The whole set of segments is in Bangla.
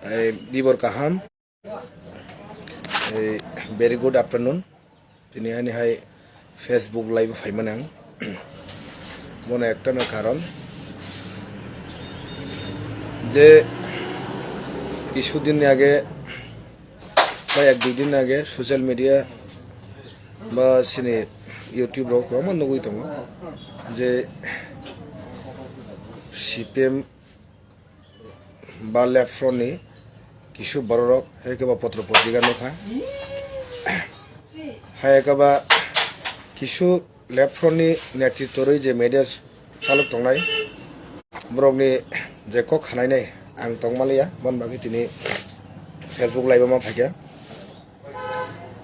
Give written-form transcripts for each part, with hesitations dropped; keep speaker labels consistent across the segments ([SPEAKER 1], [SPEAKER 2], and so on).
[SPEAKER 1] Dibor kaham. Very good afternoon. Tini hani hai Facebook live fai manang. Mone ekta na karon যে কিছুদিন আগে বা এক দুই দিন আগে সোশ্যাল মিডিয়া বা সিনে ইউটিউব রক আমার নগৈ দङ যে সিপিএম বা লেফ্টনি কিছু বড় রক হেকেবা পত্র পত্রিকা নখা হেকেবা কিছু লেফ্টনি নেতৃত্বरै যে মিডিয়া চালক দंनाय ब्रगनि जे क खानायनाय आं तंमालिया बन बाकी तिनी फेसबुक लाइव मा फाइका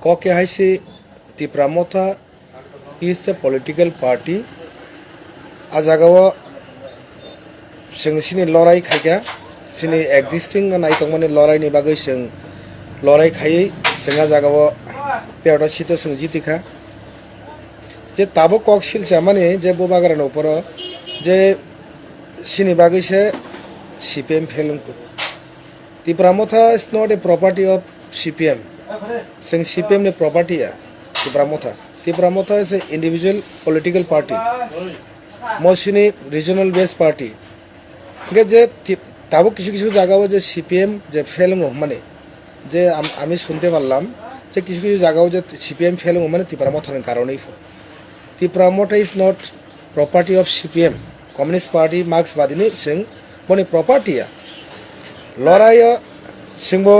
[SPEAKER 1] क के हाइसि तिप्रामथा इज ए पॉलिटिकल पार्टी आ जागाव सिंसिनि लड़ाई खाइका सिनि एक्जिस्टिंग नाय तंमानि लड़ाई नि बागै जों लड़ाई खायै जोंहा जागाव पेरदा सिट जों जितिखा जे ताबो कक सिलसा माने जे बोबागारान ऊपर जे सिनि बागै से CPM film को Tipra Motha is not a property of CPM जों CPM ने प्रॉपर्टी है Tipra Motha is a individual political party मसिनि रीजनल बेस्ड पार्टी के जे ताबो किछु किछु জায়গাও যে CPM যে film মানে যে আমি শুনতে পারলাম যে কিছু কিছু জায়গাও যে CPM film মানে तिप्रामथाর কারণেই Tipra Motha is not property of CPM communist party मार्क्सवादी जों बनि प्रॉपर्टीया लड़ाई जोंबो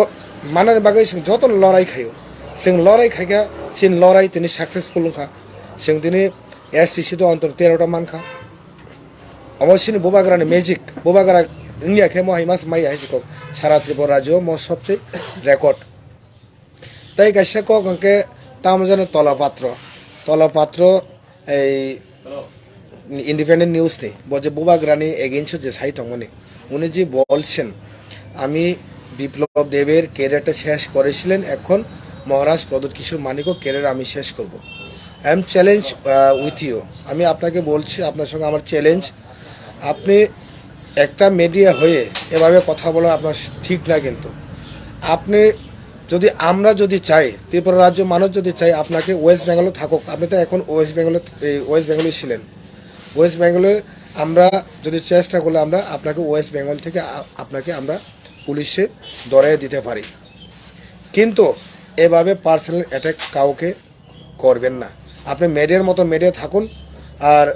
[SPEAKER 1] माननि बागै जों जत लड़ाई खायो जों लड़ाई खायगा चिन लड़ाई दिनै सक्सेसफुल खा जों दिनै STC तो अंतर 13टा मानखा अवश्यनि बोबाग्रानि मैजिक बोबाग्रा इंडिया के महिमास माइ हाइसिको सारा त्रिपुरा राज्य म सबसे रेकर्ड ताई गाइसा को गंके तामजन तलपात्र ए इंडिपेंडेंट নিউজ ने बजे बोबाग्रानी एगेंस्ट जे साइट মানে উনি যে বলছেন আমি বিপ্লব দেবের ক্যারিয়ারটা শেষ করেছিলেন এখন মহারাজ প্রদত্ত কিশোর মানিকও ক্যারিয়ার আমি শেষ করব I am challenge with you আমি আপনাকে বলছি আপনার সঙ্গে আমার চ্যালেঞ্জ আপনি একটা মিডিয়া হয়ে এভাবে কথা বলা আপনার ঠিক না কিন্তু আপনি যদি আমরা যদি চাই ত্রিপুরা রাজ্য মানুষ যদি চাই আপনাকে ওয়েস্ট বেঙ্গলে থাকুক আপনি তো এখন ওয়েস্ট বেঙ্গলে ছিলেন ওয়েস্ট বেঙ্গলে আমরা যদি চেষ্টা করলে আমরা আপনাকে ওয়েস্ট বেঙ্গল থেকে আপনাকে আমরা পুলিশে ধরিয়ে দিতে পারি কিন্তু এভাবে পার্সোনাল অ্যাটাক কাউকে করবেন না আপনি মিডিয়ার মতো মিডিয়া থাকুন আর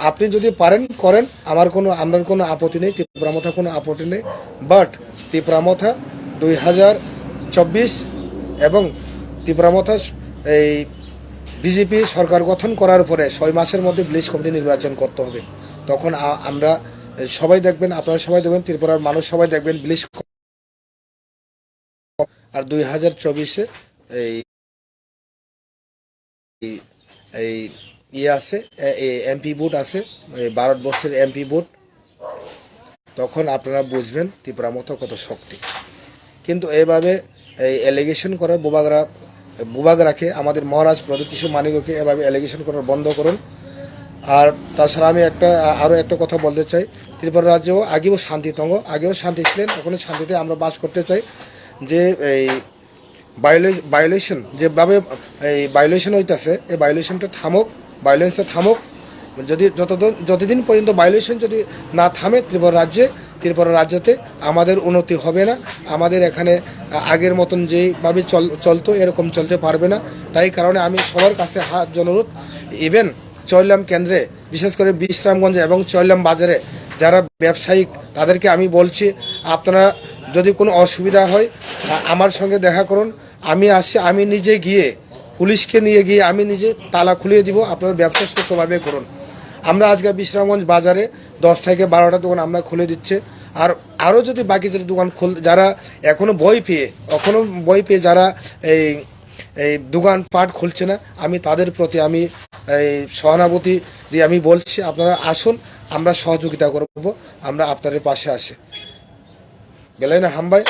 [SPEAKER 1] আপনি যদি পারেন করেন আমার কোনো আপত্তি নেই তিপ্রামথা কোনো আপত্তি নেই বাট তিপ্রামথা 2024 এবং তিপ্রামথা এই বিজেপি সরকার গঠন করার পরে 6 মাসের মধ্যে ভিলেজ কমিটি নির্বাচন করতে হবে তখন আমরা সবাই দেখবেন আপনারা সবাই দেখবেন ত্রিপুরার মানুষ সবাই দেখবেন ভিলেজ আর 2024 এ এই আছে এমপি ভোট আছে ভারতবর্ষের এমপি ভোট তখন আপনারা বুঝবেন ত্রিপুরামথা কত শক্তি কিন্তু এইভাবে এই এলিগেশন করে বুবাগরাকে আমাদের মহারাজ প্রদত্ত কিশোর মানিককে এভাবে এলিগেশন করার বন্ধ করুন আর তাছাড়া আমি আরও একটা কথা বলতে চাই ত্রিপুরা রাজ্যেও আগেও শান্তি ছিলেন ওখানে শান্তিতে আমরা বাস করতে চাই যে এই ভায়োলেশন যেভাবে এই ভায়োলেশন হইতেছে এই ভায়োলেশনটা ভায়োলেন্সটা থামুক যতদিন পর্যন্ত ভায়োলেশন যদি না থামে ত্রিপুরা রাজ্যতে আমাদের উন্নতি হবে না আমাদের এখানে আগের মতন যেভাবে চলতো এরকম চলতে পারবে না তাই কারণে আমি সবার কাছে হাত অনুরোধ ইভেন চৈলাম কেন্দ্রে বিশেষ করে বিশ্রামগঞ্জে এবং চৈলাম বাজারে যারা ব্যবসায়িক তাদেরকে আমি বলছি আপনারা যদি কোনো অসুবিধা হয় আমার সঙ্গে দেখা করুন আমি নিজে গিয়ে পুলিশকে নিয়ে গিয়ে আমি নিজে তালা খুলিয়ে দিব আপনারা ব্যবসা সুস্থভাবে করুন আমরা আজকে বিশ্রামগঞ্জ বাজারে 10 থেকে 12টা দোকান আমরা খুলে দিচ্ছে আর আরও যদি বাকি যে দোকান যারা এখনো বই পেয়ে যারা এই দোকান পাট খুলছে না আমি তাদের প্রতি আমি এই সহানুভূতি দিয়ে আমি বলছি আপনারা আসুন আমরা সহযোগিতা করব আমরা আপনাদের পাশে আসি গেলেন হামবাই